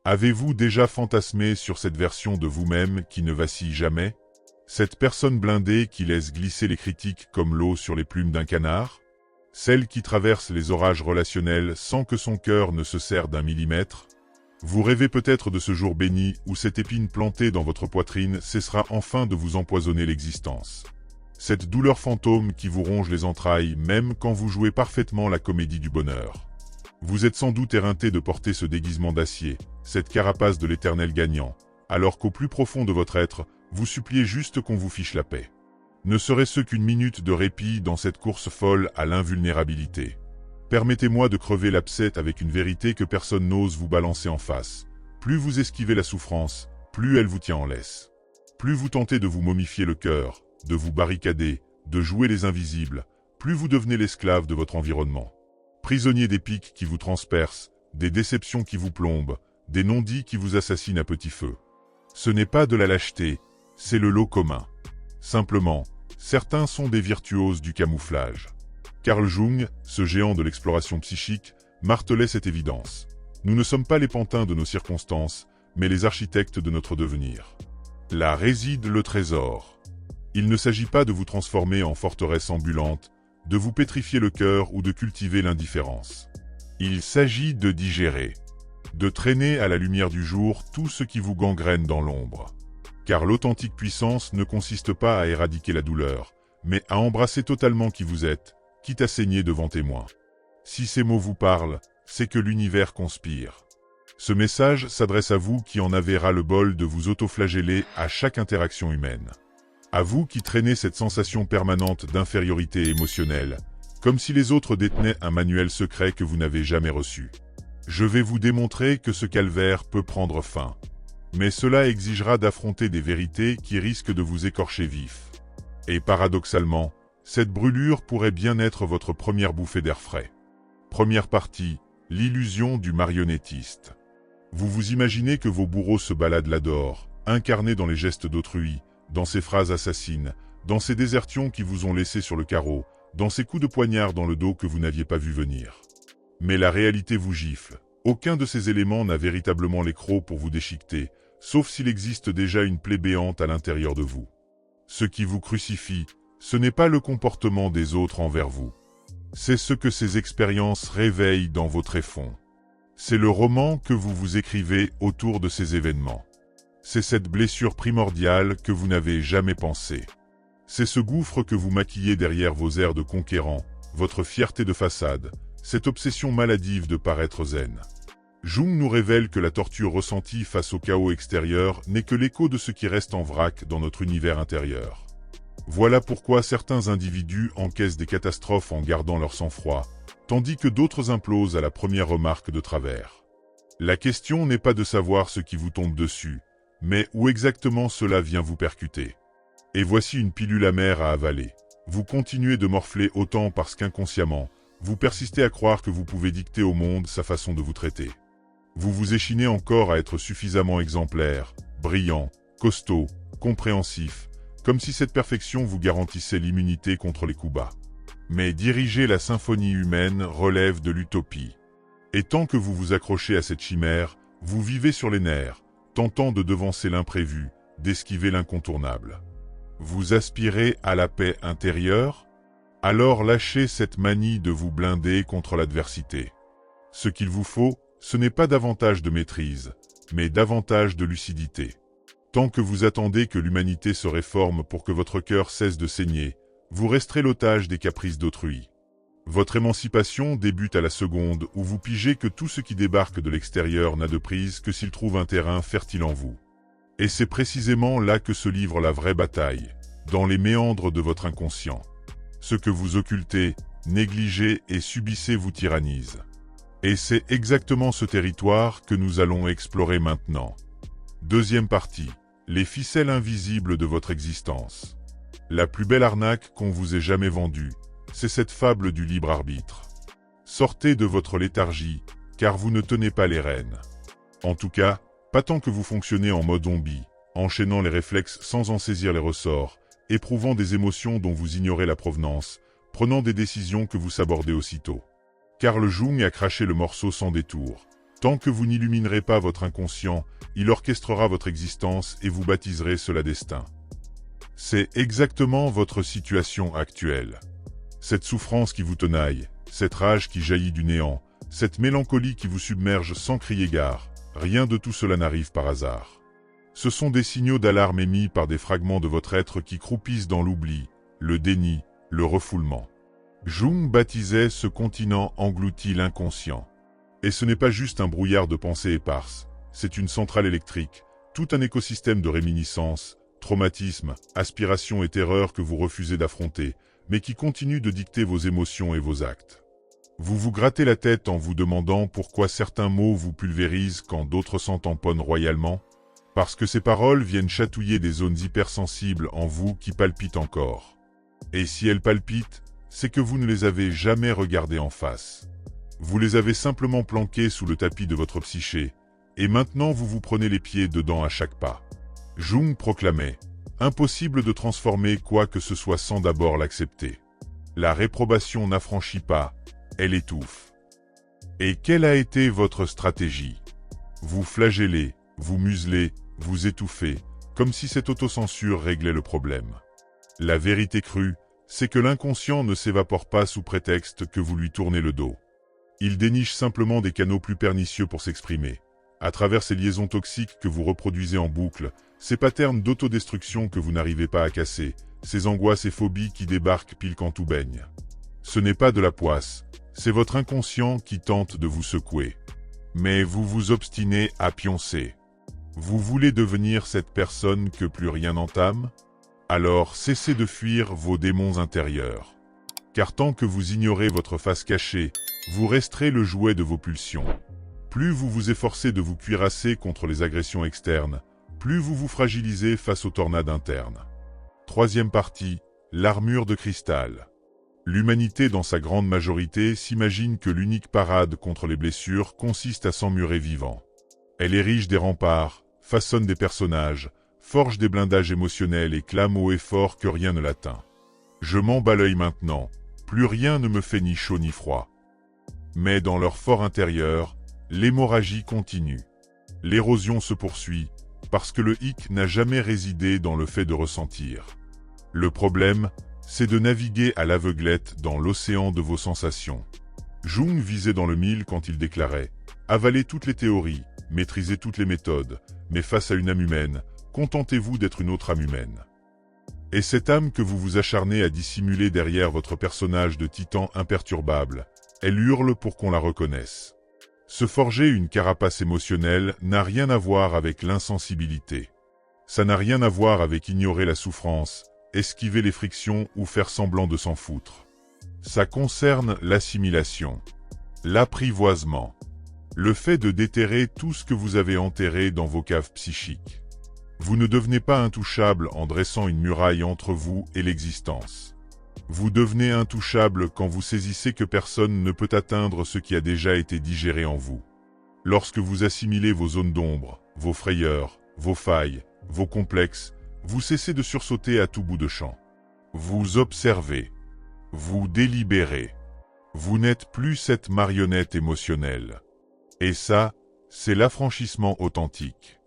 Avez-vous déjà fantasmé sur cette version de vous-même qui ne vacille jamais? Cette personne blindée qui laisse glisser les critiques comme l'eau sur les plumes d'un canard? Celle qui traverse les orages relationnels sans que son cœur ne se serre d'un millimètre? Vous rêvez peut-être de ce jour béni où cette épine plantée dans votre poitrine cessera enfin de vous empoisonner l'existence. Cette douleur fantôme qui vous ronge les entrailles même quand vous jouez parfaitement la comédie du bonheur. Vous êtes sans doute éreinté de porter ce déguisement d'acier, cette carapace de l'éternel gagnant, alors qu'au plus profond de votre être, vous suppliez juste qu'on vous fiche la paix. Ne serait-ce qu'une minute de répit dans cette course folle à l'invulnérabilité. Permettez-moi de crever l'abcès avec une vérité que personne n'ose vous balancer en face. Plus vous esquivez la souffrance, plus elle vous tient en laisse. Plus vous tentez de vous momifier le cœur, de vous barricader, de jouer les invisibles, plus vous devenez l'esclave de votre environnement. Prisonnier des pics qui vous transpercent, des déceptions qui vous plombent, des non-dits qui vous assassinent à petit feu. Ce n'est pas de la lâcheté, c'est le lot commun. Simplement, certains sont des virtuoses du camouflage. Carl Jung, ce géant de l'exploration psychique, martelait cette évidence. Nous ne sommes pas les pantins de nos circonstances, mais les architectes de notre devenir. Là réside le trésor. Il ne s'agit pas de vous transformer en forteresse ambulante, de vous pétrifier le cœur ou de cultiver l'indifférence. Il s'agit de digérer, de traîner à la lumière du jour tout ce qui vous gangrène dans l'ombre. Car l'authentique puissance ne consiste pas à éradiquer la douleur, mais à embrasser totalement qui vous êtes, quitte à saigner devant témoin. Si ces mots vous parlent, c'est que l'univers conspire. Ce message s'adresse à vous qui en avez ras-le-bol de vous autoflageller à chaque interaction humaine. À vous qui traînez cette sensation permanente d'infériorité émotionnelle, comme si les autres détenaient un manuel secret que vous n'avez jamais reçu. Je vais vous démontrer que ce calvaire peut prendre fin. Mais cela exigera d'affronter des vérités qui risquent de vous écorcher vif. Et paradoxalement, cette brûlure pourrait bien être votre première bouffée d'air frais. Première partie, l'illusion du marionnettiste. Vous vous imaginez que vos bourreaux se baladent là dehors, incarnés dans les gestes d'autrui, dans ces phrases assassines, dans ces désertions qui vous ont laissé sur le carreau, dans ces coups de poignard dans le dos que vous n'aviez pas vu venir. Mais la réalité vous gifle. Aucun de ces éléments n'a véritablement les crocs pour vous déchiqueter, sauf s'il existe déjà une plaie béante à l'intérieur de vous. Ce qui vous crucifie, ce n'est pas le comportement des autres envers vous. C'est ce que ces expériences réveillent dans vos tréfonds. C'est le roman que vous vous écrivez autour de ces événements. C'est cette blessure primordiale que vous n'avez jamais pensée. C'est ce gouffre que vous maquillez derrière vos airs de conquérant, votre fierté de façade, cette obsession maladive de paraître zen. Jung nous révèle que la torture ressentie face au chaos extérieur n'est que l'écho de ce qui reste en vrac dans notre univers intérieur. Voilà pourquoi certains individus encaissent des catastrophes en gardant leur sang-froid, tandis que d'autres implosent à la première remarque de travers. La question n'est pas de savoir ce qui vous tombe dessus, mais où exactement cela vient vous percuter. Et voici une pilule amère à avaler. Vous continuez de morfler autant parce qu'inconsciemment, vous persistez à croire que vous pouvez dicter au monde sa façon de vous traiter. Vous vous échinez encore à être suffisamment exemplaire, brillant, costaud, compréhensif, comme si cette perfection vous garantissait l'immunité contre les coups bas. Mais diriger la symphonie humaine relève de l'utopie. Et tant que vous vous accrochez à cette chimère, vous vivez sur les nerfs, tentant de devancer l'imprévu, d'esquiver l'incontournable. Vous aspirez à la paix intérieure? Alors lâchez cette manie de vous blinder contre l'adversité. Ce qu'il vous faut, ce n'est pas davantage de maîtrise, mais davantage de lucidité. Tant que vous attendez que l'humanité se réforme pour que votre cœur cesse de saigner, vous resterez l'otage des caprices d'autrui. Votre émancipation débute à la seconde où vous pigez que tout ce qui débarque de l'extérieur n'a de prise que s'il trouve un terrain fertile en vous. Et c'est précisément là que se livre la vraie bataille, dans les méandres de votre inconscient. Ce que vous occultez, négligez et subissez vous tyrannise. Et c'est exactement ce territoire que nous allons explorer maintenant. Deuxième partie, les ficelles invisibles de votre existence. La plus belle arnaque qu'on vous ait jamais vendue, c'est cette fable du libre arbitre. Sortez de votre léthargie, car vous ne tenez pas les rênes. En tout cas, pas tant que vous fonctionnez en mode zombie, enchaînant les réflexes sans en saisir les ressorts, éprouvant des émotions dont vous ignorez la provenance, prenant des décisions que vous sabordez aussitôt. Carl Jung a craché le morceau sans détour. Tant que vous n'illuminerez pas votre inconscient, il orchestrera votre existence et vous baptiserez cela destin. C'est exactement votre situation actuelle. Cette souffrance qui vous tenaille, cette rage qui jaillit du néant, cette mélancolie qui vous submerge sans crier gare, rien de tout cela n'arrive par hasard. Ce sont des signaux d'alarme émis par des fragments de votre être qui croupissent dans l'oubli, le déni, le refoulement. Jung baptisait ce continent englouti l'inconscient. Et ce n'est pas juste un brouillard de pensées éparses, c'est une centrale électrique, tout un écosystème de réminiscences, traumatismes, aspirations et terreurs que vous refusez d'affronter, mais qui continue de dicter vos émotions et vos actes. Vous vous grattez la tête en vous demandant pourquoi certains mots vous pulvérisent quand d'autres s'en tamponnent royalement. Parce que ces paroles viennent chatouiller des zones hypersensibles en vous qui palpitent encore. Et si elles palpitent, c'est que vous ne les avez jamais regardées en face. Vous les avez simplement planquées sous le tapis de votre psyché, et maintenant vous vous prenez les pieds dedans à chaque pas. Jung proclamait « Impossible de transformer quoi que ce soit sans d'abord l'accepter. La réprobation n'affranchit pas, elle étouffe. » Et quelle a été votre stratégie? Vous flagellez, vous muselez, vous étouffez, comme si cette autocensure réglait le problème. La vérité crue, c'est que l'inconscient ne s'évapore pas sous prétexte que vous lui tournez le dos. Il déniche simplement des canaux plus pernicieux pour s'exprimer. À travers ces liaisons toxiques que vous reproduisez en boucle, ces patterns d'autodestruction que vous n'arrivez pas à casser, ces angoisses et phobies qui débarquent pile quand tout baigne. Ce n'est pas de la poisse, c'est votre inconscient qui tente de vous secouer. Mais vous vous obstinez à pioncer. Vous voulez devenir cette personne que plus rien n'entame? Alors cessez de fuir vos démons intérieurs. Car tant que vous ignorez votre face cachée, vous resterez le jouet de vos pulsions. Plus vous vous efforcez de vous cuirasser contre les agressions externes, plus vous vous fragilisez face aux tornades internes. Troisième partie, l'armure de cristal. L'humanité dans sa grande majorité s'imagine que l'unique parade contre les blessures consiste à s'emmurer vivant. Elle érige des remparts, façonne des personnages, forge des blindages émotionnels et clame haut et fort que rien ne l'atteint. Je m'en bats l'œil maintenant, plus rien ne me fait ni chaud ni froid. Mais dans leur fort intérieur, l'hémorragie continue. L'érosion se poursuit, parce que le hic n'a jamais résidé dans le fait de ressentir. Le problème, c'est de naviguer à l'aveuglette dans l'océan de vos sensations. Jung visait dans le mille quand il déclarait « Avalez toutes les théories, maîtrisez toutes les méthodes, mais face à une âme humaine, contentez-vous d'être une autre âme humaine. » Et cette âme que vous vous acharnez à dissimuler derrière votre personnage de titan imperturbable, elle hurle pour qu'on la reconnaisse. Se forger une carapace émotionnelle n'a rien à voir avec l'insensibilité. Ça n'a rien à voir avec ignorer la souffrance, esquiver les frictions ou faire semblant de s'en foutre. Ça concerne l'assimilation, l'apprivoisement, le fait de déterrer tout ce que vous avez enterré dans vos caves psychiques. Vous ne devenez pas intouchable en dressant une muraille entre vous et l'existence. Vous devenez intouchable quand vous saisissez que personne ne peut atteindre ce qui a déjà été digéré en vous. Lorsque vous assimilez vos zones d'ombre, vos frayeurs, vos failles, vos complexes, vous cessez de sursauter à tout bout de champ. Vous observez. Vous délibérez. Vous n'êtes plus cette marionnette émotionnelle. Et ça, c'est l'affranchissement authentique.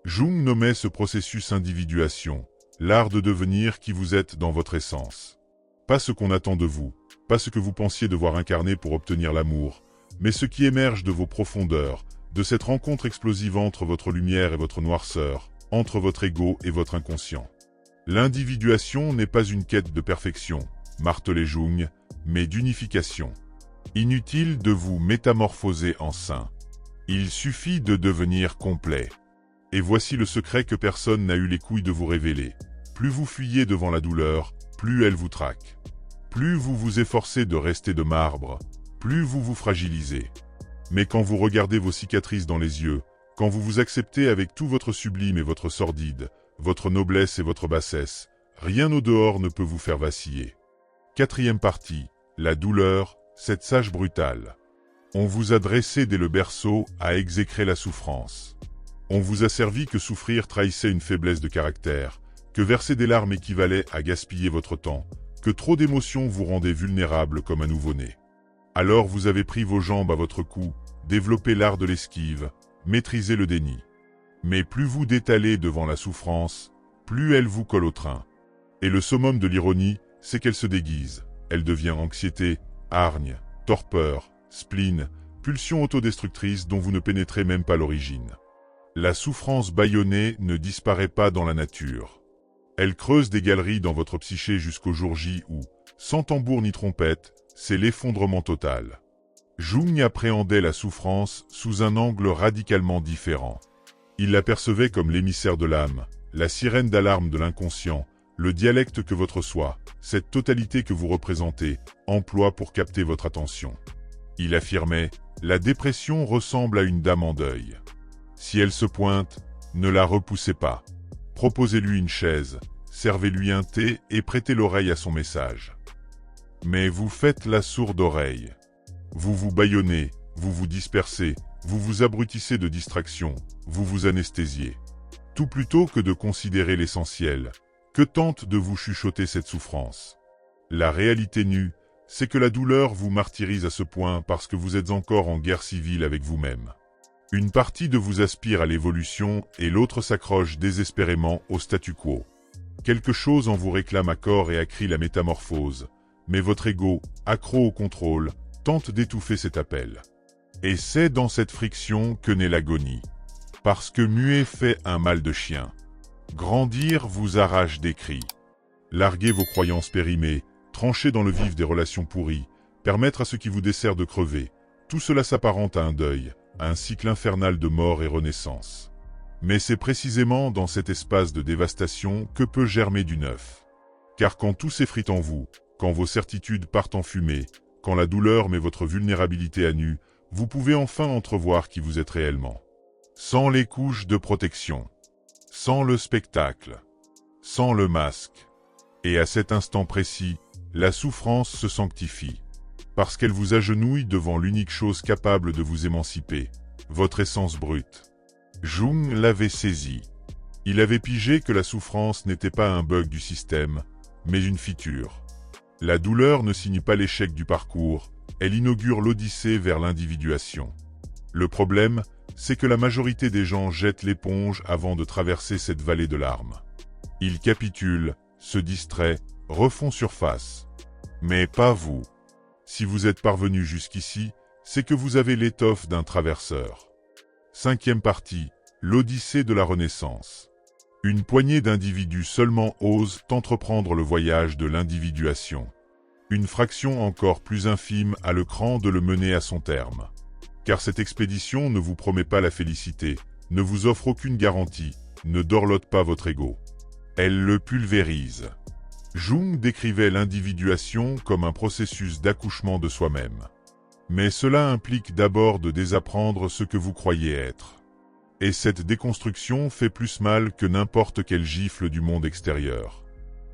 Jung nommait ce processus individuation, l'art de devenir qui vous êtes dans votre essence. Pas ce qu'on attend de vous, pas ce que vous pensiez devoir incarner pour obtenir l'amour, mais ce qui émerge de vos profondeurs, de cette rencontre explosive entre votre lumière et votre noirceur, entre votre ego et votre inconscient. L'individuation n'est pas une quête de perfection, martelait Jung, mais d'unification. Inutile de vous métamorphoser en saint. Il suffit de devenir complet. Et voici le secret que personne n'a eu les couilles de vous révéler. Plus vous fuyez devant la douleur, plus elle vous traque. Plus vous vous efforcez de rester de marbre, plus vous vous fragilisez. Mais quand vous regardez vos cicatrices dans les yeux, quand vous vous acceptez avec tout votre sublime et votre sordide, votre noblesse et votre bassesse, rien au dehors ne peut vous faire vaciller. Quatrième partie, la douleur, cette sage brutale. On vous a dressé dès le berceau à exécrer la souffrance. On vous a servi que souffrir trahissait une faiblesse de caractère, que verser des larmes équivalait à gaspiller votre temps, que trop d'émotions vous rendaient vulnérable comme un nouveau-né. Alors vous avez pris vos jambes à votre cou, développez l'art de l'esquive, maîtrisez le déni. Mais plus vous détalez devant la souffrance, plus elle vous colle au train. Et le summum de l'ironie, c'est qu'elle se déguise. Elle devient anxiété, hargne, torpeur, spleen, pulsion autodestructrice dont vous ne pénétrez même pas l'origine. La souffrance bâillonnée ne disparaît pas dans la nature. Elle creuse des galeries dans votre psyché jusqu'au jour J où, sans tambour ni trompette, c'est l'effondrement total. Jung appréhendait la souffrance sous un angle radicalement différent. Il l'apercevait comme l'émissaire de l'âme, la sirène d'alarme de l'inconscient, le dialecte que votre soi, cette totalité que vous représentez, emploie pour capter votre attention. Il affirmait, la dépression ressemble à une dame en deuil. Si elle se pointe, ne la repoussez pas. Proposez-lui une chaise, servez-lui un thé et prêtez l'oreille à son message. Mais vous faites la sourde oreille. Vous vous bâillonnez, vous vous dispersez, vous vous abrutissez de distraction, vous vous anesthésiez. Tout plutôt que de considérer l'essentiel, que tente de vous chuchoter cette souffrance. La réalité nue, c'est que la douleur vous martyrise à ce point parce que vous êtes encore en guerre civile avec vous-même. Une partie de vous aspire à l'évolution et l'autre s'accroche désespérément au statu quo. Quelque chose en vous réclame à corps et à cri la métamorphose, mais votre ego, accro au contrôle, tente d'étouffer cet appel. Et c'est dans cette friction que naît l'agonie. Parce que muet fait un mal de chien. Grandir vous arrache des cris. Larguer vos croyances périmées, trancher dans le vif des relations pourries, permettre à ce qui vous dessert de crever, tout cela s'apparente à un deuil, à un cycle infernal de mort et renaissance. Mais c'est précisément dans cet espace de dévastation que peut germer du neuf. Car quand tout s'effrite en vous, quand vos certitudes partent en fumée, quand la douleur met votre vulnérabilité à nu, vous pouvez enfin entrevoir qui vous êtes réellement. Sans les couches de protection, sans le spectacle, sans le masque. Et à cet instant précis, la souffrance se sanctifie. Parce qu'elle vous agenouille devant l'unique chose capable de vous émanciper, votre essence brute. Jung l'avait saisi. Il avait pigé que la souffrance n'était pas un bug du système, mais une feature. La douleur ne signe pas l'échec du parcours, elle inaugure l'odyssée vers l'individuation. Le problème, c'est que la majorité des gens jettent l'éponge avant de traverser cette vallée de larmes. Ils capitulent, se distraient, refont surface. Mais pas vous. Si vous êtes parvenu jusqu'ici, c'est que vous avez l'étoffe d'un traverseur. 5e partie, l'Odyssée de la Renaissance. Une poignée d'individus seulement osent entreprendre le voyage de l'individuation. Une fraction encore plus infime a le cran de le mener à son terme. Car cette expédition ne vous promet pas la félicité, ne vous offre aucune garantie, ne dorlote pas votre ego. Elle le pulvérise. Jung décrivait l'individuation comme un processus d'accouchement de soi-même. Mais cela implique d'abord de désapprendre ce que vous croyez être. Et cette déconstruction fait plus mal que n'importe quelle gifle du monde extérieur.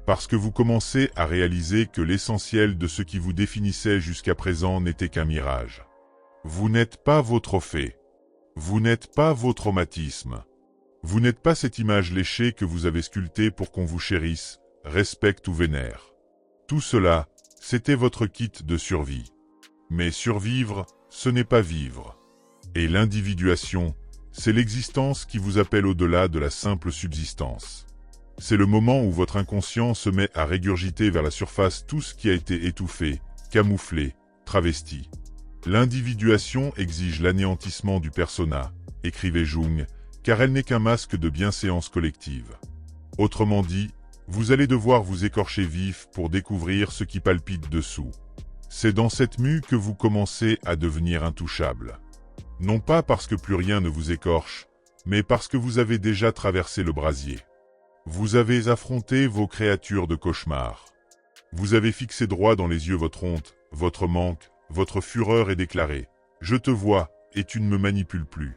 Parce que vous commencez à réaliser que l'essentiel de ce qui vous définissait jusqu'à présent n'était qu'un mirage. Vous n'êtes pas vos trophées. Vous n'êtes pas vos traumatismes. Vous n'êtes pas cette image léchée que vous avez sculptée pour qu'on vous chérisse, respecte ou vénère. Tout cela, c'était votre kit de survie. Mais survivre, ce n'est pas vivre. Et l'individuation, c'est l'existence qui vous appelle au-delà de la simple subsistance. C'est le moment où votre inconscient se met à régurgiter vers la surface tout ce qui a été étouffé, camouflé, travesti. L'individuation exige l'anéantissement du persona, écrivait Jung, car elle n'est qu'un masque de bienséance collective. Autrement dit, vous allez devoir vous écorcher vif pour découvrir ce qui palpite dessous. C'est dans cette mue que vous commencez à devenir intouchable. Non pas parce que plus rien ne vous écorche, mais parce que vous avez déjà traversé le brasier. Vous avez affronté vos créatures de cauchemar. Vous avez fixé droit dans les yeux votre honte, votre manque, votre fureur et déclaré « Je te vois, et tu ne me manipules plus ».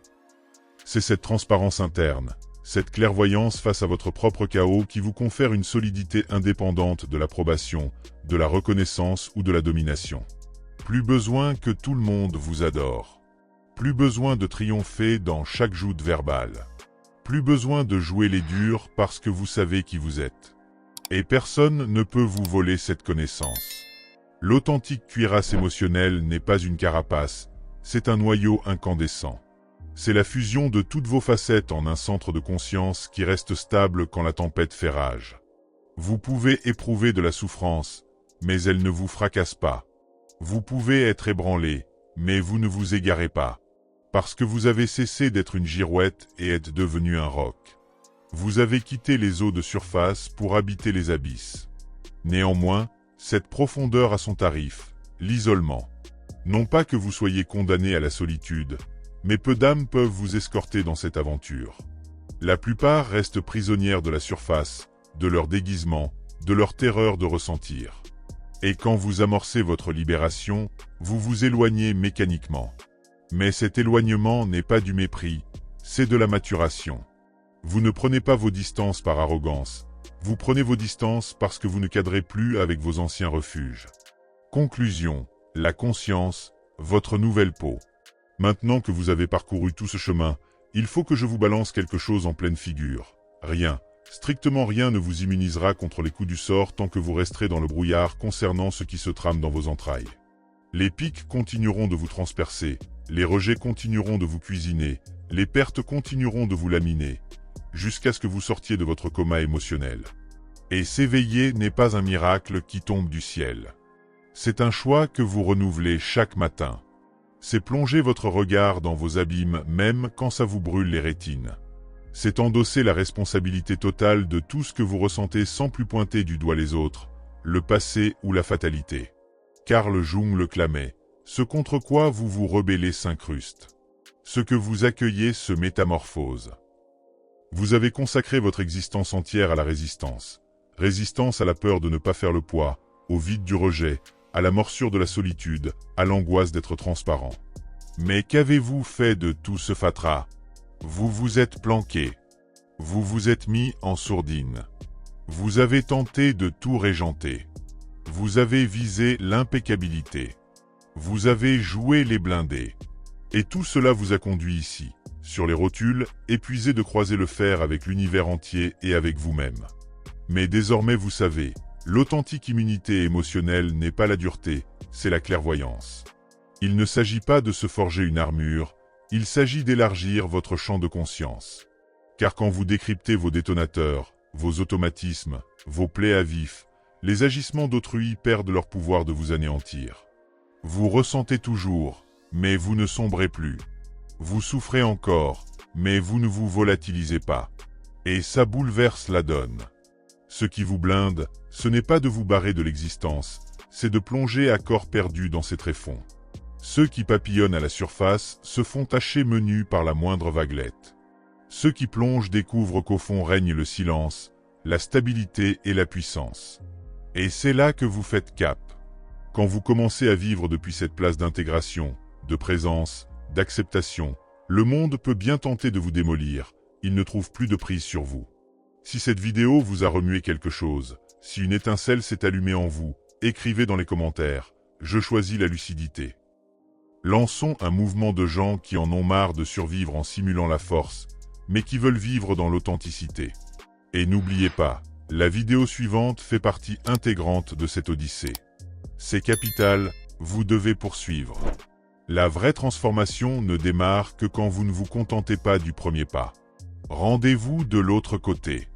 C'est cette transparence interne, cette clairvoyance face à votre propre chaos qui vous confère une solidité indépendante de l'approbation, de la reconnaissance ou de la domination. Plus besoin que tout le monde vous adore. Plus besoin de triompher dans chaque joute verbale. Plus besoin de jouer les durs parce que vous savez qui vous êtes. Et personne ne peut vous voler cette connaissance. L'authentique cuirasse émotionnelle n'est pas une carapace, c'est un noyau incandescent. C'est la fusion de toutes vos facettes en un centre de conscience qui reste stable quand la tempête fait rage. Vous pouvez éprouver de la souffrance, mais elle ne vous fracasse pas. Vous pouvez être ébranlé, mais vous ne vous égarez pas. Parce que vous avez cessé d'être une girouette et êtes devenu un roc. Vous avez quitté les eaux de surface pour habiter les abysses. Néanmoins, cette profondeur a son tarif, l'isolement. Non pas que vous soyez condamné à la solitude, mais peu d'âmes peuvent vous escorter dans cette aventure. La plupart restent prisonnières de la surface, de leur déguisement, de leur terreur de ressentir. Et quand vous amorcez votre libération, vous vous éloignez mécaniquement. Mais cet éloignement n'est pas du mépris, c'est de la maturation. Vous ne prenez pas vos distances par arrogance, vous prenez vos distances parce que vous ne cadrez plus avec vos anciens refuges. Conclusion, la conscience, votre nouvelle peau. Maintenant que vous avez parcouru tout ce chemin, il faut que je vous balance quelque chose en pleine figure. Rien, strictement rien ne vous immunisera contre les coups du sort tant que vous resterez dans le brouillard concernant ce qui se trame dans vos entrailles. Les pics continueront de vous transpercer, les rejets continueront de vous cuisiner, les pertes continueront de vous laminer, jusqu'à ce que vous sortiez de votre coma émotionnel. Et s'éveiller n'est pas un miracle qui tombe du ciel. C'est un choix que vous renouvelez chaque matin. C'est plonger votre regard dans vos abîmes même quand ça vous brûle les rétines. C'est endosser la responsabilité totale de tout ce que vous ressentez sans plus pointer du doigt les autres, le passé ou la fatalité. Carl Jung le clamait, ce contre quoi vous vous rebellez s'incruste. Ce que vous accueillez se métamorphose. Vous avez consacré votre existence entière à la résistance. Résistance à la peur de ne pas faire le poids, au vide du rejet, à la morsure de la solitude, à l'angoisse d'être transparent. Mais qu'avez-vous fait de tout ce fatras? Vous vous êtes planqué. Vous vous êtes mis en sourdine. Vous avez tenté de tout régenter. Vous avez visé l'impeccabilité. Vous avez joué les blindés. Et tout cela vous a conduit ici, sur les rotules, épuisé de croiser le fer avec l'univers entier et avec vous-même. Mais désormais vous savez, l'authentique immunité émotionnelle n'est pas la dureté, c'est la clairvoyance. Il ne s'agit pas de se forger une armure, il s'agit d'élargir votre champ de conscience. Car quand vous décryptez vos détonateurs, vos automatismes, vos plaies à vif, les agissements d'autrui perdent leur pouvoir de vous anéantir. Vous ressentez toujours, mais vous ne sombrez plus. Vous souffrez encore, mais vous ne vous volatilisez pas. Et ça bouleverse la donne. Ce qui vous blinde, ce n'est pas de vous barrer de l'existence, c'est de plonger à corps perdu dans ses tréfonds. Ceux qui papillonnent à la surface se font tacher menus par la moindre vaguelette. Ceux qui plongent découvrent qu'au fond règne le silence, la stabilité et la puissance. Et c'est là que vous faites cap. Quand vous commencez à vivre depuis cette place d'intégration, de présence, d'acceptation, le monde peut bien tenter de vous démolir, il ne trouve plus de prise sur vous. Si cette vidéo vous a remué quelque chose, si une étincelle s'est allumée en vous, écrivez dans les commentaires « Je choisis la lucidité ». Lançons un mouvement de gens qui en ont marre de survivre en simulant la force, mais qui veulent vivre dans l'authenticité. Et n'oubliez pas, la vidéo suivante fait partie intégrante de cette odyssée. C'est capital, vous devez poursuivre. La vraie transformation ne démarre que quand vous ne vous contentez pas du premier pas. Rendez-vous de l'autre côté.